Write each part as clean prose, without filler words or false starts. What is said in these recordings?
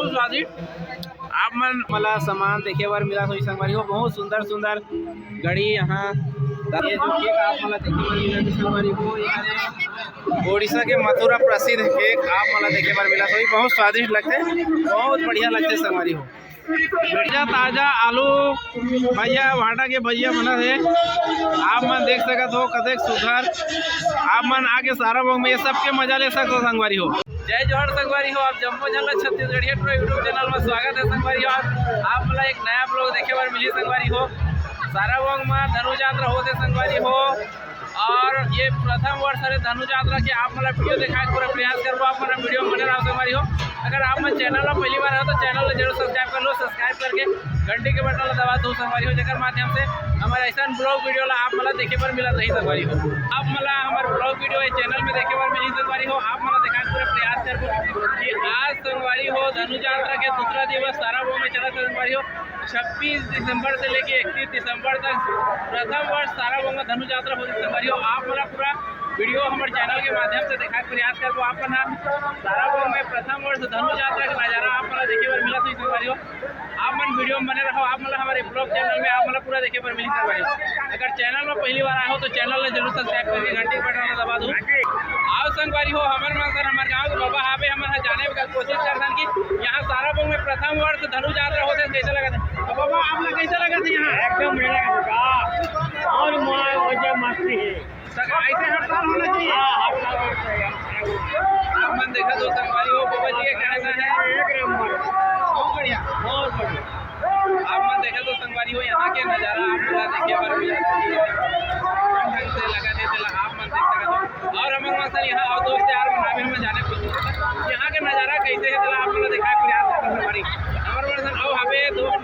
बहुत स्वादिष्ट आप मन मला सामान देखे बार मिला हुई संगवारी हो। बहुत सुंदर सुंदर गड़ी यहाँ ये जो केक आप मला देखे बार मिला संगवारी हो। यहाँ ओडिशा के मथुरा प्रसिद्ध केक आप मला देखे बार मिला हुई। बहुत स्वादिष्ट लगते, बहुत बढ़िया लगते संगवारी हो। बढ़िया ताज़ा आलू भैया भाटा के भैया बना है। आप मन देख सकते हो कतेक सुघर। आप मन आके सारा भोग में ये सबके मजा ले सकते हो संगवारी हो। जय जोहर संगवारी हो। आप जम्मू झल्ला छत्तीसगढ़िया टूर यूट्यूब चैनल में स्वागत है संगवारी हो। आप मला एक नया ब्लॉग देखे बार मिली संगवारी हो। सारा भोग में धनु यात्रा होते संगवारी हो और ये प्रथम वर्ष है धनु यात्रा के आप मला वीडियो दिखाए पूरा प्रयास करो। आप मेरा वीडियो बने रहो संगवारी हो। अगर आप मन चैनल में पहली बार हो तो चैनल जरूर सब्सक्राइब कर लो। सब्सक्राइब करके घंटी के बटन दबा दो संगवारी हो, जेकर माध्यम से हमारे ऐसा ब्लॉग वीडियो ला आप मला देखे पर मिला रही संगवारी हो। आप मला हमारे ब्लॉग वीडियो इस चैनल में देखे पर मिली संगवारी हो। आप मला दिखाए पूरा प्रयास करो कि आज संगवारी हो धनु यात्रा के दूसरा दिवस सारा भोग में चला संगवारी हो। 26 दिसंबर से लेके 31 दिसंबर तक प्रथम वर्ष सारा भोग में धनु यात्रा होती संगवारी हो। आप मला पूरा वीडियो हमारे चैनल के माध्यम से दिखाए प्रयास करो। आप सारा भोग में प्रथम वर्ष धनु यात्रा का नजारा आप मला देखे पर मिला संगवारी हो। आप मन वीडियो में बने रहो। आप मला हमारे ब्लॉग चैनल में आप मला पूरा देखे पर मिली संगवारी हो। अगर चैनल में पहली बार आए हो तो चैनल जरूर सब्सक्राइब करके घंटी के बटन दबा दो। आओ संगवारी हो हमारे हमारे गाँव के बाबा हावे हमारे जाने का कोशिश करते कि यहाँ सारा भोग में प्रथम वर्ष धनु यात्रा होते कैसे लगा था बाबा आप लोग कैसे लगा था यहाँ? एकदम मेरा और मस्ती है ऐसे हर साल होना चाहिए। आप मन देखा तो संगवारी हो बाबा जी का कहना है एक नंबर बहुत बढ़िया बहुत बढ़िया। आप मन देखा तो संगवारी हो यहाँ के नज़ारा आप लोग देखिए बार मिला ढंग से लगा देते आप मन देख सकते हो। और हमारे मसल यहाँ और दोस्त यार मनावे में जाने को यहाँ के नज़ारा कैसे है चला आप लोग दिखाए प्रयास करते संगवारी हमारे मसल आओ हवे दोस्त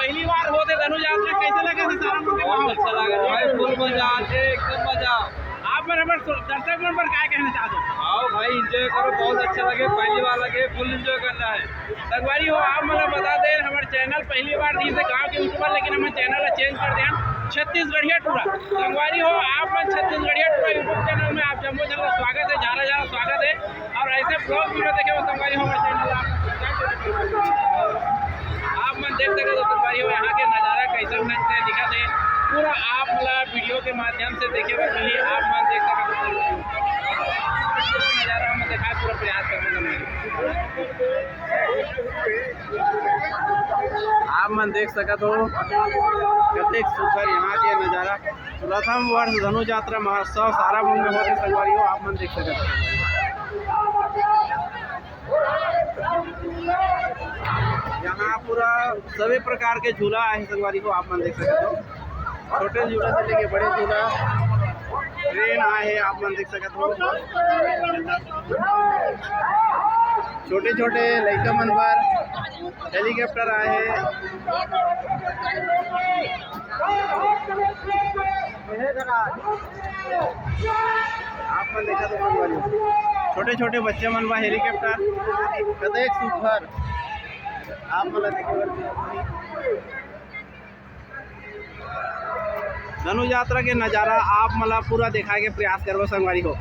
पहली बार होते धनु यात्रा कैसे लगा था सारा बहुत अच्छा लगा भाई फुल मजा आते एकदम मजा। आप मेरे दर्शक नंबर क्या कहना चाहते हो? आओ भाई एंजॉय करो बहुत अच्छा लगे पहली बार लगे फुल एंजॉय करना है संगवारी हो। आप मतलब बता दें हमारे चैनल पहली बार नहीं से गाँव के यूट्यूबर लेकिन हमारे चैनल चेंज कर दें छत्तीसगढ़िया टूरा संगवारी हो। आप मन छत्तीसगढ़िया टूरा यूट्यूब चैनल में आप जम्मू झल्ला स्वागत है ज़्यादा ज़्यादा स्वागत है और ऐसे ब्लॉग वीडियो देखे वो संगवारी हो हमारे चैनल आप मन देख सकते हो संगवारी हो। यहाँ के नज़ारा कैसा दिखा थे पूरा आप मतलब वीडियो के माध्यम से देखे हुए मिली आप मन देख सकते हो नज़ारा हम दिखाए पूरा प्रयास करने आप मन देख सकते हो कतेक सुंदर यहाँ के नज़ारा। प्रथम वर्ष धनु यात्रा महोत्सव सारा भोग में होते संगवारी हो। आप मन देख सकते हो यहाँ पूरा सभी प्रकार के झूला है संगवारी को आप मन देख सकते हो। छोटे झूला से लेके बड़े झूला ट्रेन आए हैं आप मन देख सकते हो। छोटे छोटे लड़का मन पर हेलीकॉप्टर आए हैं। आप मन देखा तो संगवारी छोटे छोटे बच्चे मन बा हेलीकॉप्टर कतेक सुघर आप मला देखे धनु यात्रा के नज़ारा आप मला पूरा दिखाए के प्रयास करो संगवारी हो।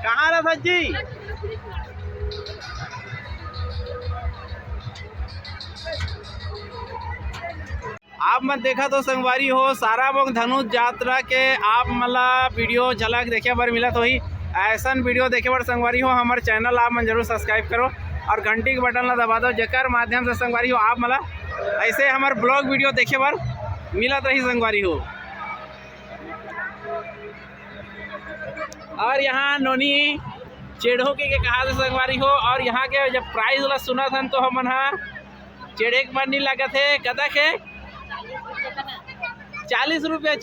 कहाँ रहा जी? आप मत देखा तो संगवारी हो सारा भोग धनु यात्रा के आप मला वीडियो झलक देखे बार मिला तो ही ऐसा वीडियो देखे बार संगवारी हो हमारे चैनल आप मन जरूर सब्सक्राइब करो और घंटी के बटन ला दबा दो जेकर माध्यम से संगवारी हो आप मला ऐसे हमारे ब्लॉग वीडियो देखे बार मिलत रही संगवारी हो। और यहाँ नोनी चेढ़ो के कहा था संगवारी हो और यहाँ के जब प्राइस वाला सुना था तो हम चेढ़े के मन नहीं लगा थे कदा के 40 रुपया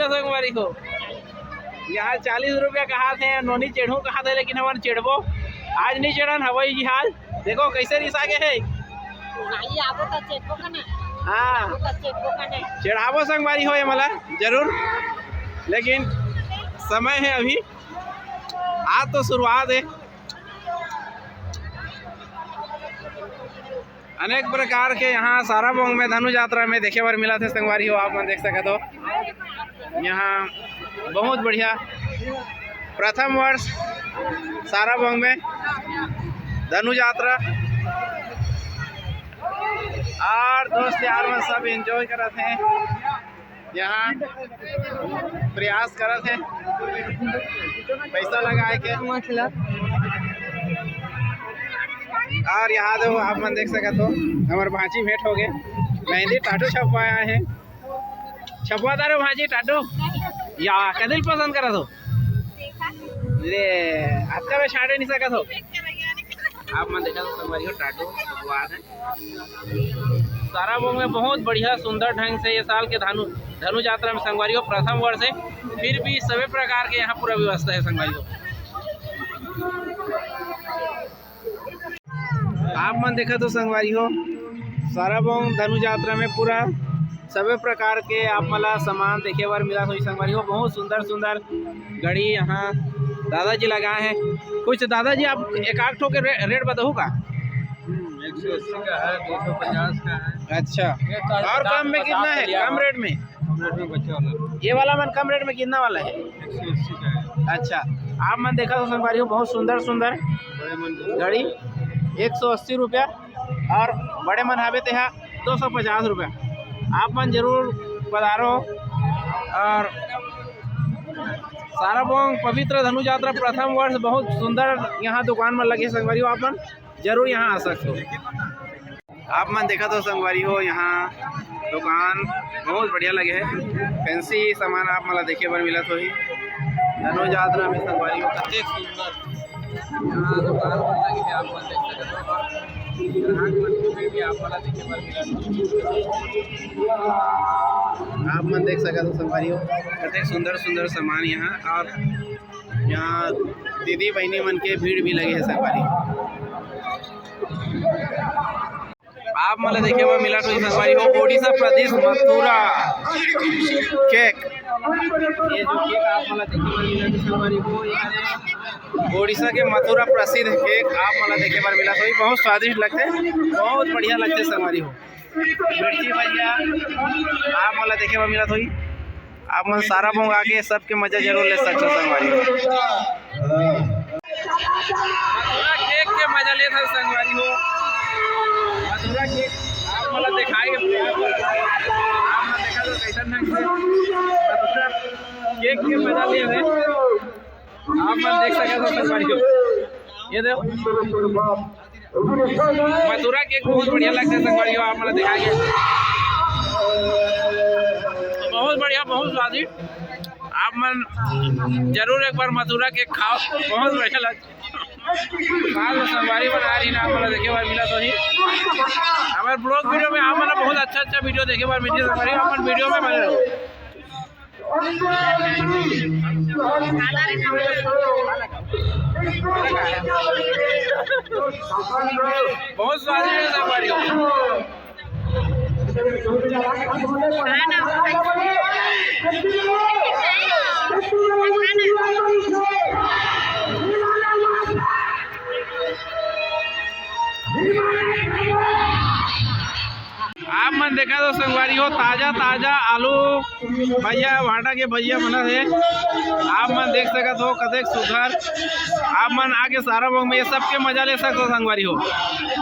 संगवारी हो। यहाँ 40 रुपया कहा थे नोनी चेढ़ो कहा थे लेकिन हमारे चेढ़बो आज नहीं चढ़न हवाई जहाज देखो कैसे रिसा के है। हाँ चढ़ावो संगवारी हो ये मला जरूर लेकिन समय है अभी आज तो शुरुआत है। अनेक प्रकार के यहाँ सारा भोग में धनु यात्रा में देखे बार मिला थे संगवारी हो आप मन देख सकते हो। यहाँ बहुत बढ़िया प्रथम वर्ष साराबंग में धनु यात्रा और दोस्त यार मन सब एंजॉय करत हैं, यहाँ प्रयास करत हैं पैसा लगाए के। और यहाँ दो आप मन देख सकते हो हमारे भांजी भेंट हो गए, मेहंदी टाटू छपवाया है। छपवा तारो भांजी टाटू या कदिल पसंद करा तो रे आपका में छाड़े नहीं सका तो आप मन देखा तो संगवारी टाटू छपवा है। साराबंग में बहुत बढ़िया सुंदर ढंग से ये साल के धनु यात्रा में संगवारी प्रथम वर्ष है, फिर भी सभी प्रकार के यहाँ पूरा व्यवस्था है संगवारी। आप मन देखा तो संगवारी हो साराबंग धनु यात्रा में पूरा सभी प्रकार के आप मला सामान देखे बार मिला तो संगवारी हो। बहुत सुंदर सुंदर घड़ी यहाँ दादाजी लगाए हैं। कुछ दादाजी आप एक आठ ठो के रेट बताओ का? 180 का है, 250 का है। अच्छा, और कम में कितना है? कम रेट में ये वाला मन कम रेट में कितना वाला है? 180 का है। अच्छा, आप मन देखा तो संगवारी हो बहुत सुंदर सुंदर घड़ी 180 रुपया और बड़े मन हावे ते 250 रुपया। आप मन जरूर पधारो और साराबंग पवित्र धनु यात्रा प्रथम वर्ष बहुत सुंदर यहाँ दुकान में लगे संगवारी हो, आप मन जरूर यहाँ आ सकते हो। आप मन देखा तो संगवारी हो यहाँ दुकान बहुत बढ़िया लगे है, फैंसी सामान आप मला देखे बर मिला तो ही धनु यात्रा में संगवारी हो कते सुंदर यहाँ दुकान लगे है। आप मन देख सकते हो भी आप मला देखे बर मिला, आप मन देख सकते हो संगवारी हो कते सुंदर सुंदर सामान यहाँ। और यहाँ दीदी बहनी मन के भीड़ भी लगे है संगवारी। आप मला देखे हुआ मिला तो संगवारी हो ओडिशा प्रदेश मथुरा केक। ये जो केक आप मला देखे हुआ मिला तो संगवारी हो ओडिशा के मथुरा प्रसिद्ध केक आप मला देखे बार मिला तो बहुत स्वादिष्ट लगते, बहुत बढ़िया लगते संगवारी हो। मिर्ची भैया आप मला देखे बार मिला तो आप मन साराबंग आके सबके मजा जरूर ले सकते संगवारी हो। मथुरा केक के मजा ले था संगवारी हो। मथुरा केक आप मला दिखाएंगे, आप मन देखा तो कैसा ढंग से मथुरा केक के मजा ले रहे आप मन देख सकते हो संगवारी हो। ये देखो मथुरा केक बहुत बढ़िया लगता है संगवारी हो, आप मला दिखाएंगे बहुत बढ़िया बहुत स्वादिष्ट। आप मन जरूर एक बार मथुरा केक खाओ, बहुत बढ़िया लगता है। संगवारी बना रही ना आप मला देखे बार मिला तो ही हमारे ब्लॉग वीडियो में आप मला बहुत अच्छा अच्छा वीडियो देखे बार मिली संगवारी आप वीडियो में बने रहो। बहुत स्वादिष्ट है संगवारी हो। आप मन देखा तो संगवारी हो ताजा ताजा आलू भैया भाटा के भैया बना थे। आप मन देख सकते हो कतेक सुघर। आप मन आके साराबंग में ये सब के मजा ले सकते हो संगवारी हो।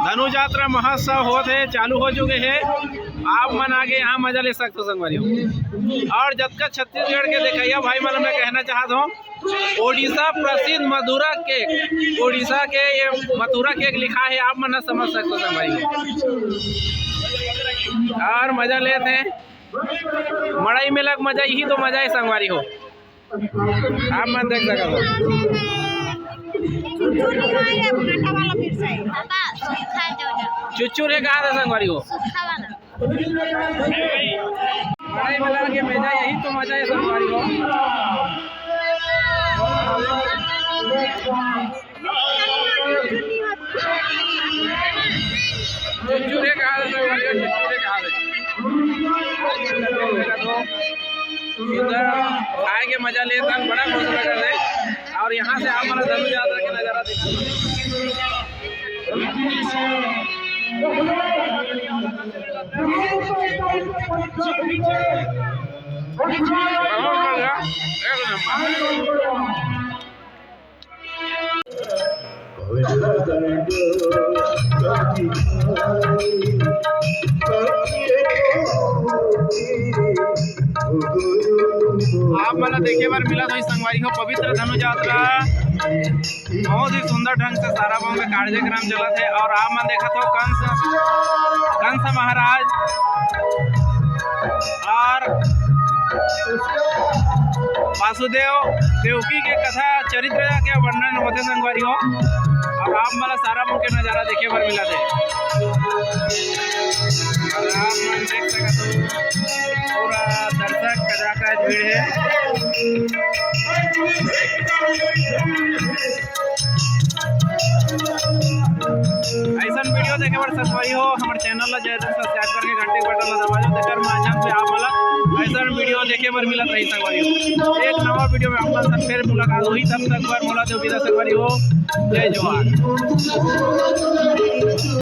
धनु यात्रा महोत्सव होते चालू हो चुके हैं, आप मन आगे यहाँ मजा ले सकते हो संगवारी हो। और जब तक छत्तीसगढ़ के देखिए भाई मन मैं कहना चाहता हूँ ओडिशा प्रसिद्ध मथुरा केक, ओडिशा के ये मथुरा केक लिखा है, आप मन समझ सकते हो संगवारी हो। और मजा लेते हैं मड़ई में लग मजा, यही तो मजा है संगवारी हो। आप मन देख सकते हो चुच्चू रे कहा था संगवारी हो मड़ई में लग के मजा, यही तो मजा है संगवारी हो। चुच्चूरे कहा चुच्चूरे कहा इधर खाए के मजा लेता है, बड़ा खुश लगा है। और यहाँ से आप हमारा धनु यात्रा के नज़ारा देखिए। आप मला देखे बार मिला तो संगवारी हो पवित्र धनु यात्रा बहुत ही सुंदर ढंग से साराभाऊ में कार्यक्रम चला थे। और आप मन देखा तो कंस महाराज और वासुदेव देवकी के कथा चरित्र के वर्णन होते संगवारी हो। और आप मला साराभाऊ के नज़ारा देखे बार मिला थे। और आप मन देख सकते हो पूरा दर्शक कदाका भीड़ है। ऐसा वीडियो देखे बार संगवारी हो हमारे चैनल ला जरूर सब्सक्राइब करके घंटी बटन ला दबा दो। तेकर माध्यम से आप मला ऐसा वीडियो देखे बार मिलत रही संगवारी हो। एक नवा वीडियो में आप सब फिर मुलाकात हुई। तब तक बार मोला देव विदा संगवारी हो। जय जवान।